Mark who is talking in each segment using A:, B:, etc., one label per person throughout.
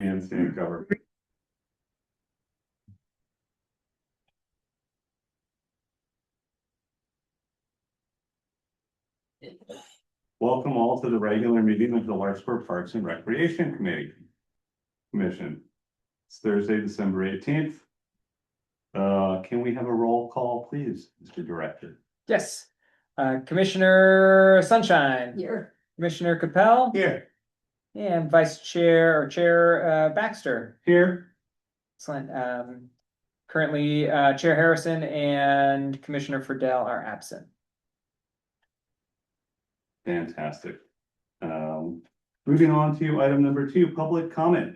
A: Handstand cover. Welcome all to the regular meeting of the Larkspur Parks and Recreation Commission. It's Thursday, December 18th. Can we have a roll call, please, Mr. Director?
B: Yes. Commissioner Sunshine.
C: Here.
B: Commissioner Capel.
A: Here.
B: And Vice Chair or Chair Baxter.
A: Here.
B: Excellent. Currently, Chair Harrison and Commissioner Friedel are absent.
A: Fantastic. Moving on to item number 2, public comment.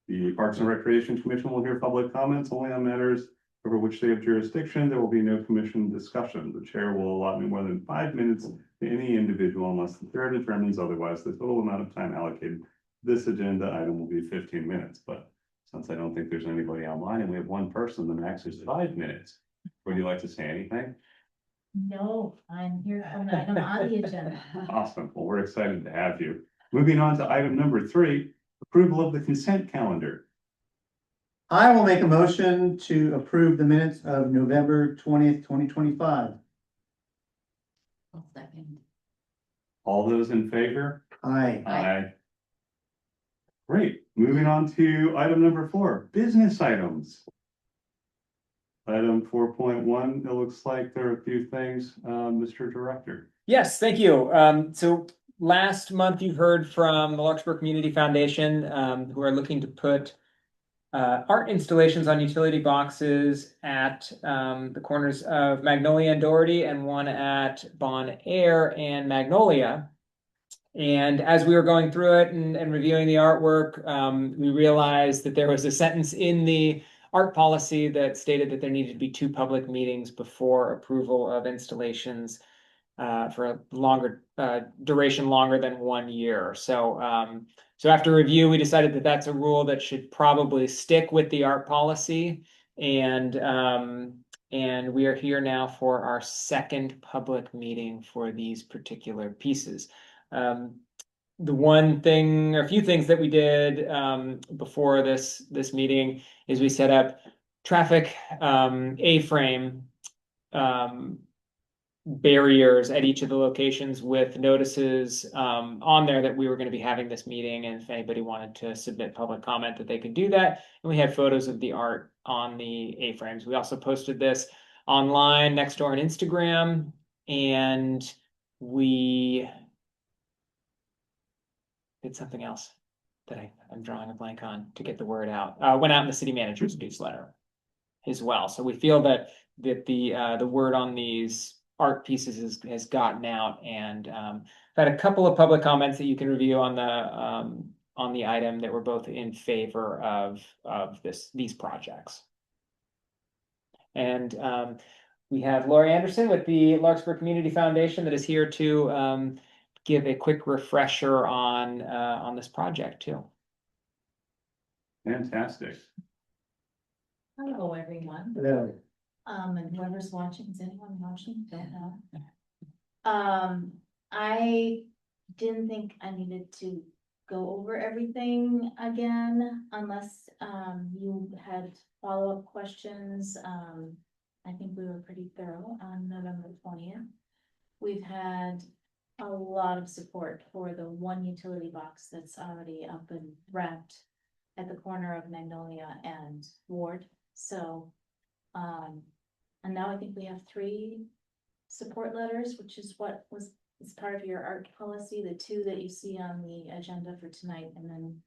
A: The Parks and Recreation Commission will hear public comments only on matters over which they have jurisdiction. There will be no commission discussion. The chair will allot no more than 5 minutes to any individual unless the chair determines otherwise. The total amount of time allocated to this agenda item will be 15 minutes. But since I don't think there's anybody online and we have one person, the max is 5 minutes. Would you like to say anything?
C: No, I'm here for an item on the agenda.
A: Awesome. Well, we're excited to have you. Moving on to item number 3, approval of the consent calendar.
D: I will make a motion to approve the minutes of November 20th, 2025.
C: I'll second.
A: All those in favor?
D: Aye.
A: Aye. Great. Moving on to item number 4, business items. Item 4.1, it looks like there are a few things, Mr. Director.
B: Yes, thank you. So last month you heard from the Larkspur Community Foundation, who are looking to put art installations on utility boxes at the corners of Magnolia and Doherty, and one at Bon Air and Magnolia. And as we were going through it and reviewing the artwork, we realized that there was a sentence in the art policy that stated that there needed to be 2 public meetings before approval of installations for a longer duration, longer than 1 year. So after review, we decided that that's a rule that should probably stick with the art policy. And we are here now for our second public meeting for these particular pieces. The one thing, or a few things that we did before this meeting is we set up traffic A-frame barriers at each of the locations with notices on there that we were going to be having this meeting, and if anybody wanted to submit public comment that they could do that. And we had photos of the art on the A-frames. We also posted this online, Nextdoor, and Instagram, and we did something else that I'm drawing a blank on to get the word out. Went out in the city manager's newsletter as well. So we feel that the word on these art pieces has gotten out, and I've had a couple of public comments that you can review on the item that were both in favor of these projects. And we have Lori Anderson with the Larkspur Community Foundation that is here to give a quick refresher on this project too.
A: Fantastic.
C: Hello, everyone.
D: Hello.
C: And whoever's watching, is anyone watching? Don't know. I didn't think I needed to go over everything again unless you had follow-up questions. I think we were pretty thorough on November 20th. We've had a lot of support for the one utility box that's already up and wrapped at the corner of Magnolia and Ward. So, and now I think we have 3 support letters, which is what is part of your art policy, the 2 that you see on the agenda for tonight. And then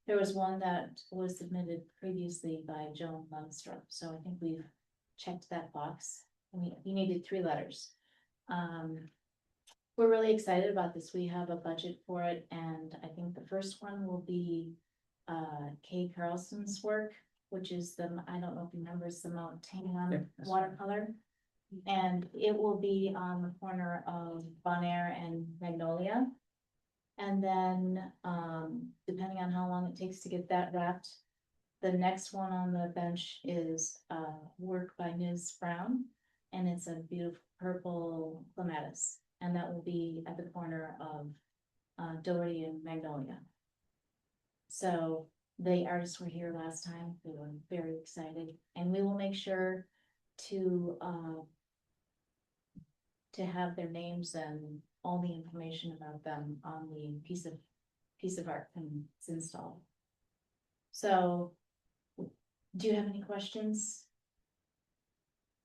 C: there was one that was submitted previously by Joan Lundstrom. So I think we've checked that box. I mean, you needed 3 letters. We're really excited about this. We have a budget for it, and I think the first one will be Kay Carlson's work, which is I don't know if you remember, it's the Mount Tangan watercolor. And it will be on the corner of Bon Air and Magnolia. And then depending on how long it takes to get that wrapped, the next one on the bench is work by Ms. Brown, and it's a beautiful purple clematis. And that will be at the corner of Doherty and Magnolia. So the artists were here last time. They were very excited, and we will make sure to have their names and all the information about them on the piece of art when it's installed. So, do you have any questions?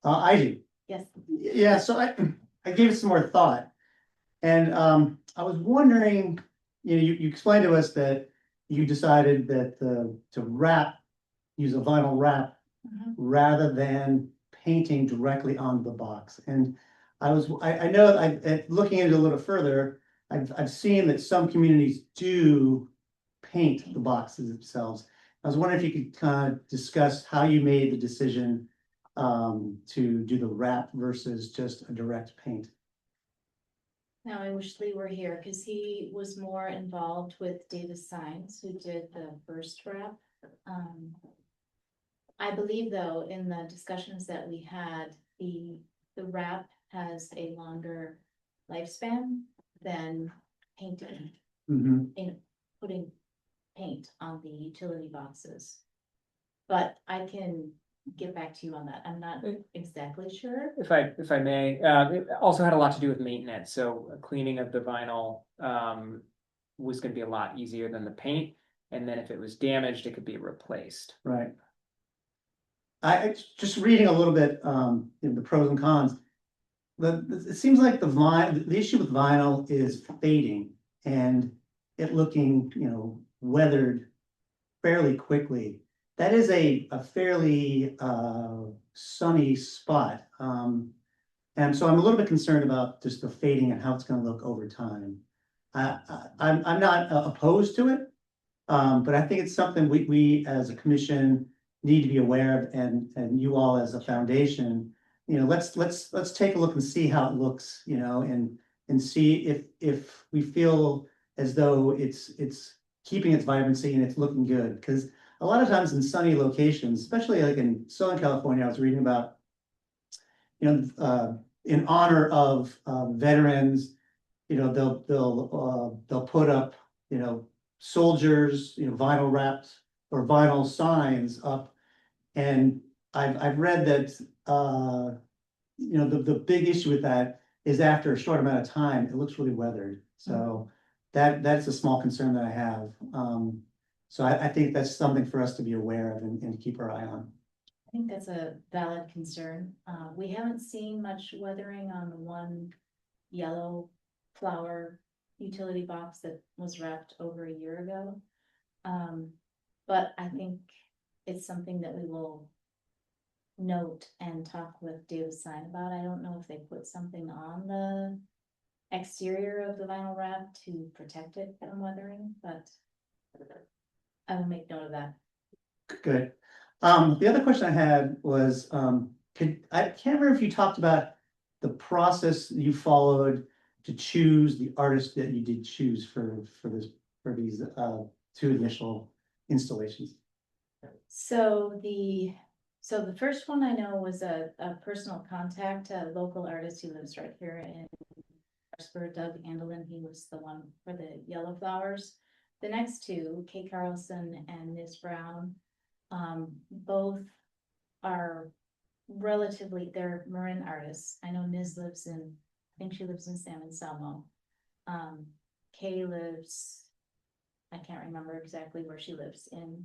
D: I do.
C: Yes.
D: Yeah, so I gave it some more thought. And I was wondering, you explained to us that you decided that to use a vinyl wrap rather than painting directly on the box. And I know, looking into it a little further, I've seen that some communities do paint the boxes themselves. I was wondering if you could kind of discuss how you made the decision to do the wrap versus just a direct paint.
C: Now, I wish Lee were here because he was more involved with Davis Signs, who did the first wrap. I believe, though, in the discussions that we had, the wrap has a longer lifespan than painting, in putting paint on the utility boxes. But I can get back to you on that. I'm not exactly sure.
B: If I may, it also had a lot to do with maintenance, so cleaning of the vinyl was gonna be a lot easier than the paint. And then if it was damaged, it could be replaced.
D: Right. I just reading a little bit in the pros and cons. It seems like the issue with vinyl is fading and it looking, weathered fairly quickly. That is a fairly sunny spot. And so I'm a little bit concerned about just the fading and how it's going to look over time. I'm not opposed to it, but I think it's something we as a commission need to be aware of, and you all as a foundation, let's take a look and see how it looks, and see if we feel as though it's keeping its vibrancy and it's looking good. Because a lot of times in sunny locations, especially like in Southern California, I was reading about, in honor of veterans, they'll put up, soldiers, vinyl wrapped or vinyl signs up. And I've read that, the big issue with that is after a short amount of time, it looks really weathered. So that's a small concern that I have. So I think that's something for us to be aware of and to keep our eye on.
C: I think that's a valid concern. We haven't seen much weathering on the one yellow flower utility box that was wrapped over a year ago. But I think it's something that we will note and talk with Davis Sign about. I don't know if they put something on the exterior of the vinyl wrap to protect it from weathering, but I will make note of that.
D: Good. The other question I had was, I can't remember if you talked about the process you followed to choose the artist that you did choose for these two initial installations.
C: So the first one I know was a personal contact, a local artist who lives right here in Larkspur, Doug Andelin. He was the one for the yellow flowers. The next two, Kay Carlson and Ms. Brown, both are they're Marin artists. I know Ms. lives in, I think she lives in San Anselmo. Kay lives, I can't remember exactly where she lives in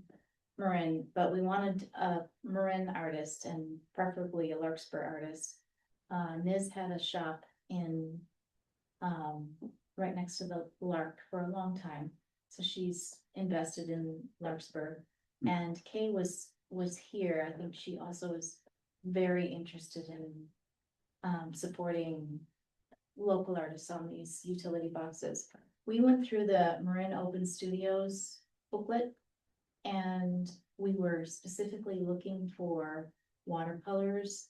C: Marin, but we wanted a Marin artist and preferably a Larkspur artist. Ms. had a shop in right next to the Lark for a long time, so she's invested in Larkspur. And Kay was here. I think she also was very interested in supporting local artists on these utility boxes. We went through the Marin Open Studios booklet, and we were specifically looking for watercolors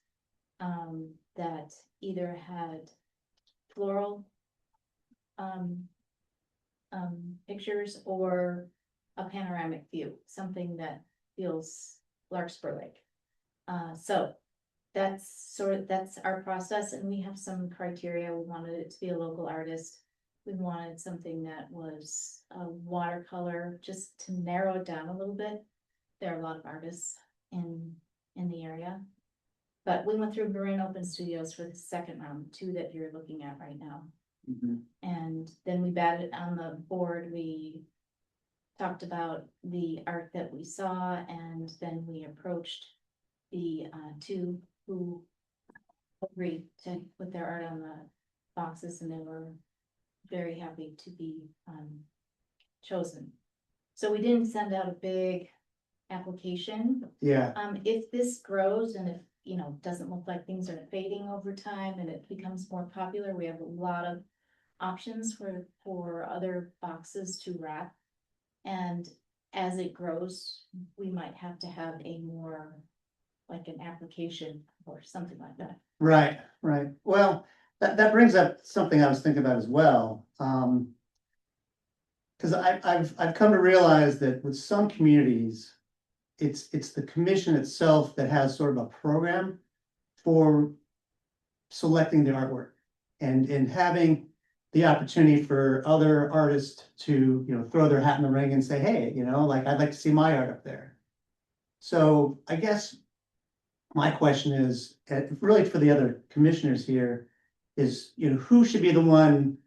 C: that either had floral pictures or a panoramic view, something that feels Larkspur-like. So that's our process, and we have some criteria. We wanted it to be a local artist. we wanted something that was a watercolor, just to narrow it down a little bit. There are a lot of artists in the area. But we went through Marin Open Studios for the second round, 2 that you're looking at right now.
D: Mhm.
C: And then we batted on the board, we talked about the art that we saw, and then we approached the 2 who agreed to put their art on the boxes, and they were very happy to be chosen. So we didn't send out a big application.
D: Yeah,
C: If this grows and if, doesn't look like things are fading over time and it becomes more popular, we have a lot of options for other boxes to wrap. And as it grows, we might have to have a more, like an application or something like that.
D: right. Well, that brings up something I was thinking about as well. Cause I've come to realize that with some communities, it's the commission itself that has sort of a program for selecting the artwork and having the opportunity for other artists to, throw their hat in the ring and say, hey, like, I'd like to see my art up there. So I guess my question is, really for the other commissioners here, is, who should be the one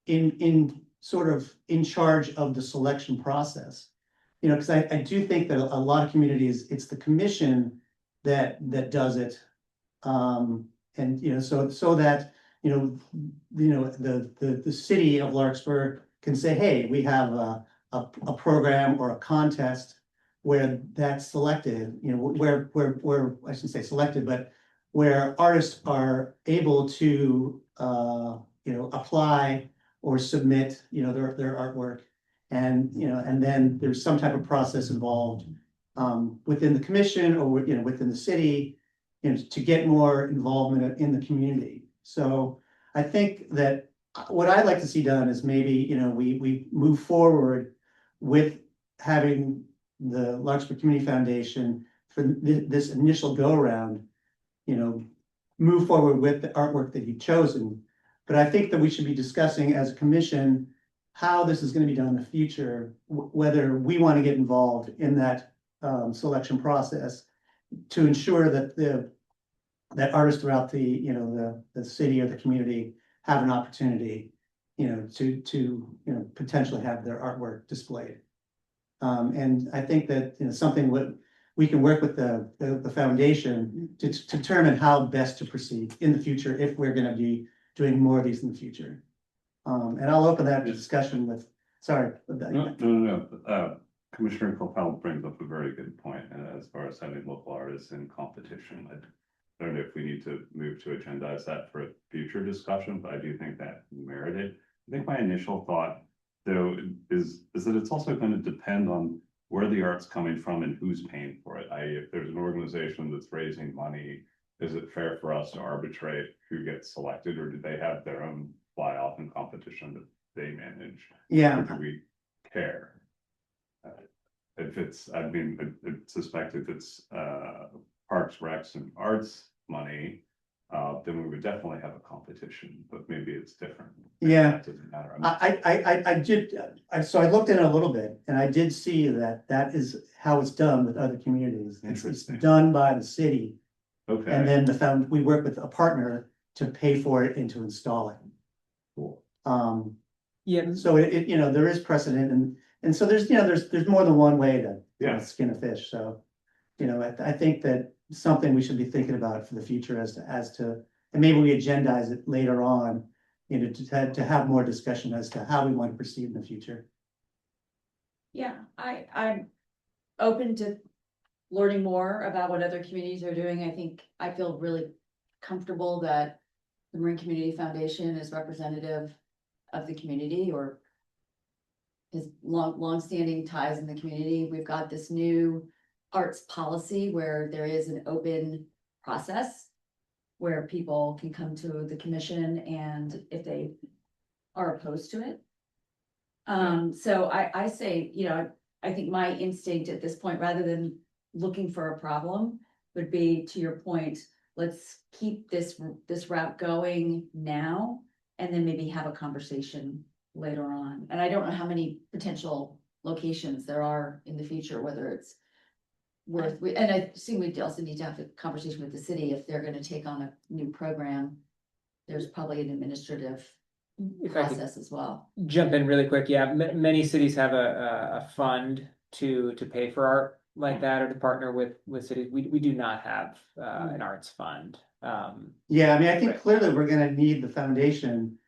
D: in sort of in charge of the selection process? Because I do think that a lot of communities, it's the commission that does it. And so that the city of Larkspur can say, hey, we have a program or a contest where that's selected, where I shouldn't say selected, but where artists are able to apply or submit their artwork. And and then there's some type of process involved within the commission or within the city, to get more involvement in the community. So I think that what I'd like to see done is maybe we move forward with having the Larkspur Community Foundation for this initial go around, move forward with the artwork that you've chosen. But I think that we should be discussing as a commission how this is going to be done in the future, whether we want to get involved in that selection process to ensure that artists throughout the city or the community have an opportunity, to potentially have their artwork displayed. And I think that something what we can work with the foundation to determine how best to proceed in the future if we're going to be doing more of these in the future. And I'll open that discussion with, sorry.
A: No. Commissioner Copel brings up a very good point, as far as having local artists in competition. I don't know if we need to move to agendize that for a future discussion, but I do think that merited. I think my initial thought, though, is that it's also going to depend on where the art's coming from and who's paying for it. If there's an organization that's raising money, is it fair for us to arbitrate who gets selected, or do they have their own fly off in competition that they manage?
D: Yeah.
A: Or do we care? If it's, I suspect if it's Parks, Recs, and Arts money, then we would definitely have a competition, but maybe it's different.
D: Yeah.
A: That doesn't matter.
D: So I looked in a little bit and I did see that is how it's done with other communities. It's
A: Interesting.
D: done by the city.
A: Okay.
D: And then we work with a partner to pay for it and to install it.
A: Cool.
B: Yeah,
D: So there is precedent and so there's more than one way to skin a fish. So, I think that something we should be thinking about for the future as to, and maybe we agendize it later on, to have more discussion as to how we want to proceed in the future.
E: Yeah, I'm open to learning more about what other communities are doing. I feel really comfortable that the Marine Community Foundation is representative of the community or his long-standing ties in the community. We've got this new arts policy where there is an open process where people can come to the commission and if they are opposed to it. So I say, I think my instinct at this point, rather than looking for a problem, would be, to your point, let's keep this route going now and then maybe have a conversation later on. And I don't know how many potential locations there are in the future, whether it's and I assume we also need to have a conversation with the city if they're gonna take on a new program. There's probably an administrative
B: If I could
E: process as well.
B: jump in really quick, yeah, many cities have a fund to pay for art like that or to partner with cities. We do not have an arts fund.
D: Yeah, I mean, I think
B: Right.
D: clearly we're gonna need the foundation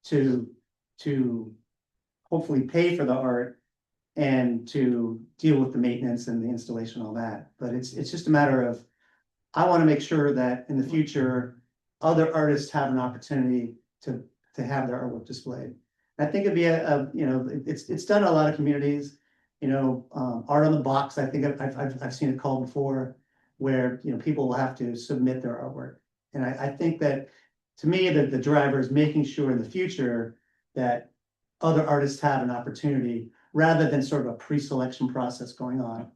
D: to hopefully pay for the art and to deal with the maintenance and the installation, all that. But it's just a matter of, I want to make sure that in the future, other artists have an opportunity to have their artwork displayed. I think it'd be you know, it's done in a lot of communities, you know, art on the box. I think I've seen it called before, where, you know, people will have to submit their artwork. And I think that, to me, that the driver is making sure in the future that other artists have an opportunity rather than sort of a pre-selection process going on.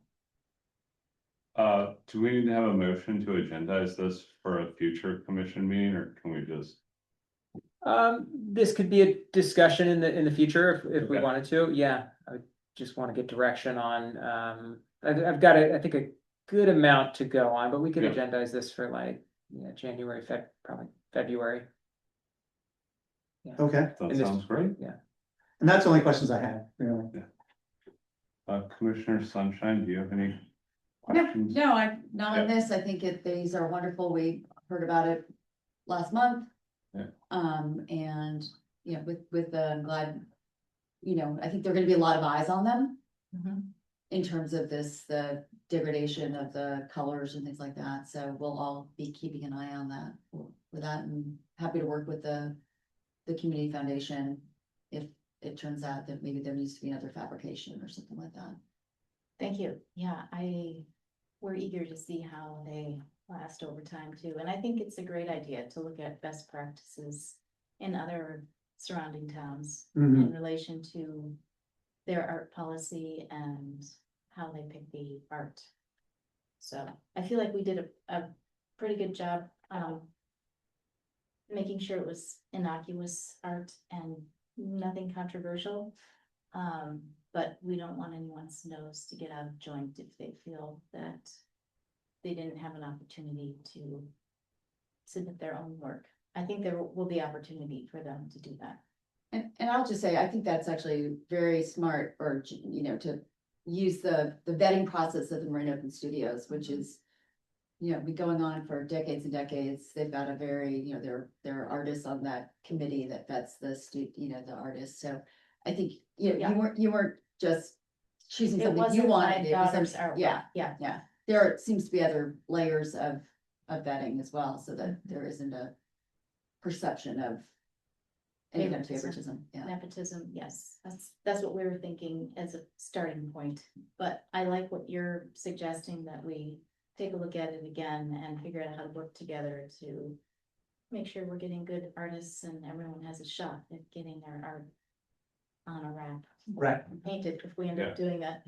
A: Do we need to have a motion to agendize this for a future commission meeting, or can we just?
B: This could be a discussion in the future if we
A: Okay.
B: wanted to. Yeah, I just want to get direction on. I've got I think a good amount to go on, but we could
A: Yeah.
B: agendize this for like January, probably February.
D: Okay,
A: That
B: And this-
A: sounds great.
D: and that's the only questions I had, really.
A: Commissioner Sunshine, do you have any
E: No,
A: questions?
E: no, I'm not on
A: Yeah.
E: this. I think these are wonderful. We heard about it last month.
A: Yeah.
E: And, you know, I'm glad, you know, I think there are gonna be a lot of eyes on them. In terms of the degradation of the colors and things like that. So we'll all be keeping an eye on that for that, and happy to work with the community foundation if it turns out that maybe there needs to be another fabrication or something like that.
C: Thank you. Yeah, we're eager to see how they last over time too. And I think it's a great idea to look at best practices in other surrounding towns
D: Mhm.
C: in relation to their art policy and how they pick the art. So I feel like we did a pretty good job, making sure it was innocuous art and nothing controversial. But we don't want anyone's nose to get out of joint if they feel that they didn't have an opportunity to submit their own work. I think there will be opportunity for them to do that.
E: And I'll just say, I think that's actually very smart, or, you know, to use the vetting process of the Marine Open Studios, which is, you know, been going on for decades and decades. They've got a very, you know, there are artists on that committee that vets the artists. So I think, you know,
C: Yeah.
E: you weren't just choosing
C: It
E: something you
C: wasn't my
E: wanted. It was
C: daughter's
E: some-
C: artwork.
E: Yeah,
C: Yeah.
E: yeah. There seems to be other layers of vetting as well, so that there isn't a perception of any kind of favoritism, yeah.
C: Nepotism, yes, that's what we were thinking as a starting point, but I like what you're suggesting, that we take a look at it again and figure out how to work together to make sure we're getting good artists and everyone has a shot at getting their art on a wrap.
D: Right.
C: Painted, if we end up doing that.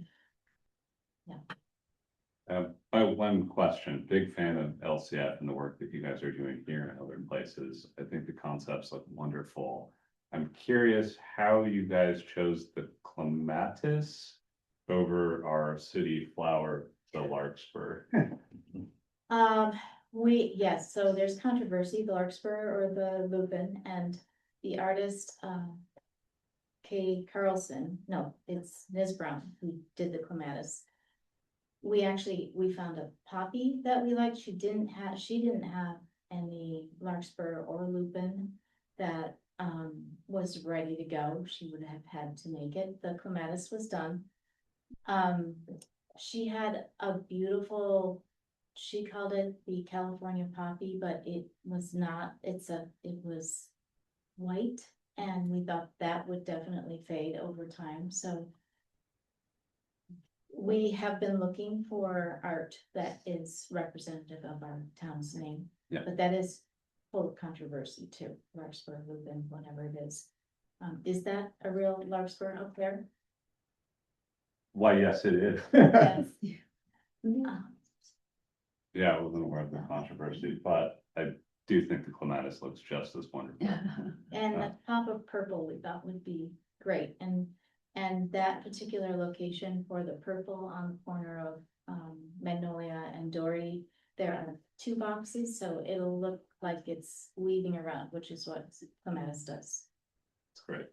A: My one question, big fan of LCF and the work that you guys are doing here and other places. I think the concepts look wonderful. I'm curious how you guys chose the clematis over our city flower, the larkspur.
C: Yes, so there's controversy, the Larkspur or the lupin, and the artist, Kay Carlson, no, it's Ms. Brown who did the clematis. We found a poppy that we liked. She didn't have any larkspur or lupin that was ready to go. She would have had to make it. The clematis was done. She had a beautiful, she called it the California poppy, but it was not, it was white, and we thought that would definitely fade over time, so we have been looking for art that is representative of our town's name.
A: Yeah.
C: But that is full of controversy too, larkspur, lupin, whatever it is. Is that a real larkspur up there?
A: Why, yes, it is.
C: Yes.
A: Yeah, I wasn't aware of the controversy, but I do think the clematis looks just as wonderful.
C: And a pop of purple we thought would be great, and that particular location for the purple on the corner of, Magnolia and Dory, there are 2 boxes, so it'll look like it's weaving around, which is what Clematis does.
A: That's great.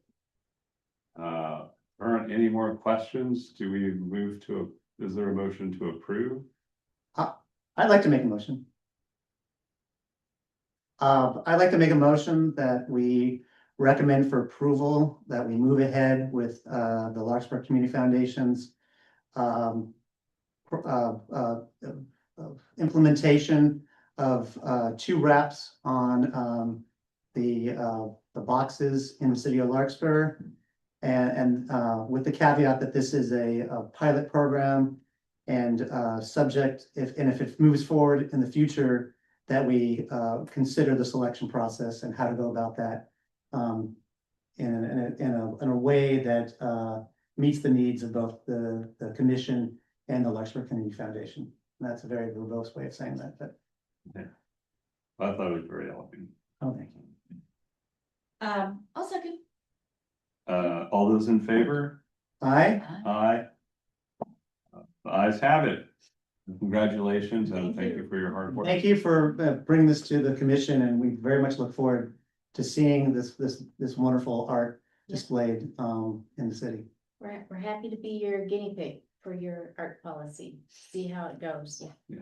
A: Aren't any more questions? Do we move to, is there a motion to approve?
D: I'd like to make a motion. I'd like to make a motion that we recommend for approval, that we move ahead with, the Larkspur Community Foundation's, implementation of, 2 wraps on, the boxes in the city of Larkspur. And with the caveat that this is a pilot program and, subject, if it moves forward in the future, that we consider the selection process and how to go about that in a way that meets the needs of both the commission and the Larkspur Community Foundation. And that's a very verbose way of saying that, but
A: I thought it was very elegant.
D: oh, thank you.
E: I'll second.
A: All those in favor?
D: Aye.
A: Aye. The ayes have it. Congratulations and
C: Thank
A: thank
C: you.
A: you for your hard work.
D: Thank you for bringing this to the commission, and we very much look forward to seeing this wonderful art
C: Yeah.
D: displayed in the city.
C: We're happy to be your guinea pig for your art policy, see how it goes.
A: Yeah.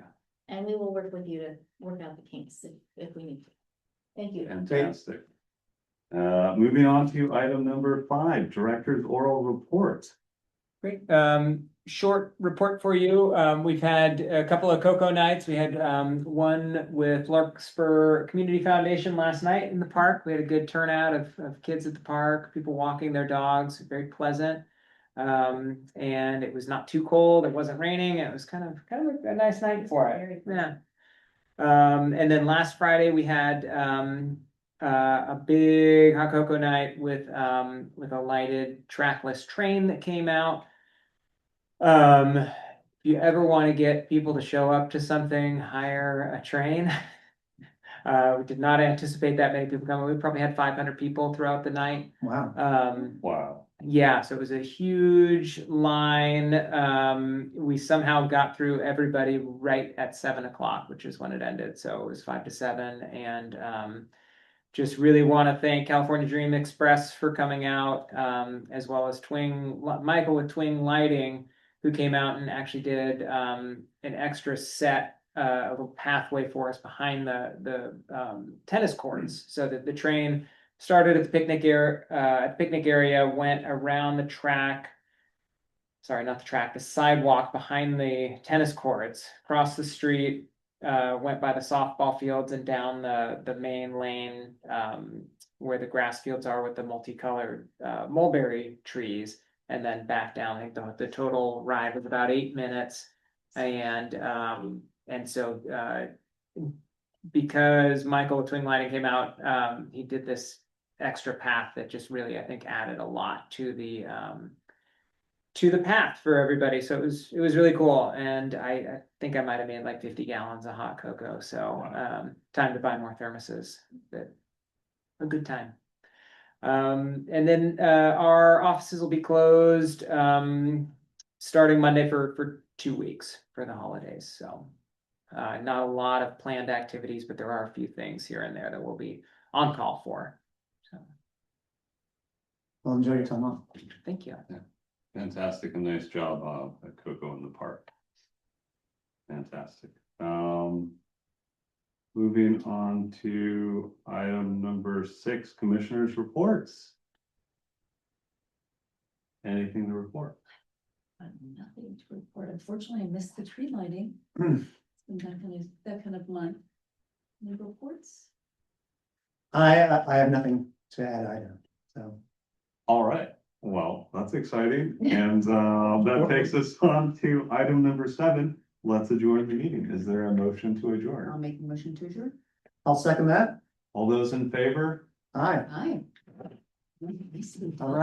C: And we will work with you to work out the kinks if we need to. Thank you.
A: Fantastic. Moving on to item number 5, director's oral report.
B: Great. Short report for you. We've had a couple of cocoa nights. We had one with Larkspur Community Foundation last night in the park. We had a good turnout of kids at the park, people walking their dogs, very pleasant. And it was not too cold. It wasn't raining. It was kind of a nice night for it. Yeah. And then last Friday we had a big hot cocoa night with a lighted trackless train that came out. If you ever want to get people to show up to something, hire a train. We did not anticipate that many people coming. We probably had 500 people throughout the night.
D: Wow.
A: Wow.
B: Yeah, so it was a huge line. We somehow got through everybody right at 7 o'clock, which is when it ended. So it was 5 to 7, and just really want to thank California Dream Express for coming out, as well as Michael with Twing Lighting, who came out and actually did an extra set, a little pathway for us behind the tennis courts, so that the train started at the picnic area, went around the track. Sorry, not the track, the sidewalk behind the tennis courts, across the street, went by the softball fields and down the main lane, where the grass fields are with the multicolored mulberry trees, and then back down. I think the total ride was about 8 minutes, and so because Michael with Twin Lighting came out, he did this extra path that just really, I think, added a lot to the path for everybody. So it was really cool, and I think I might have made like 50 gallons of hot cocoa. So time to buy more thermoses, but a good time. And then our offices will be closed starting Monday for 2 weeks for the holidays. So not a lot of planned activities, but there are a few things here and there that we'll be on call for. So
D: Well, enjoy your time off.
B: thank you.
A: Fantastic and nice job at Coco in the park. Fantastic. Moving on to item number 6, commissioners' reports. Anything to report?
E: Nothing to report. Unfortunately, I missed the tree lighting.
D: Hmm.
E: It's been that kind of month. Any reports?
D: I have nothing to add either, so.
A: All right, well, that's exciting. And that takes us on to item number 7. Let's adjourn the meeting. Is there a motion to
E: I'll
A: adjourn?
E: make a motion to adjourn.
D: I'll second that.
A: All those in favor?
D: Aye.
E: Aye.
D: All right.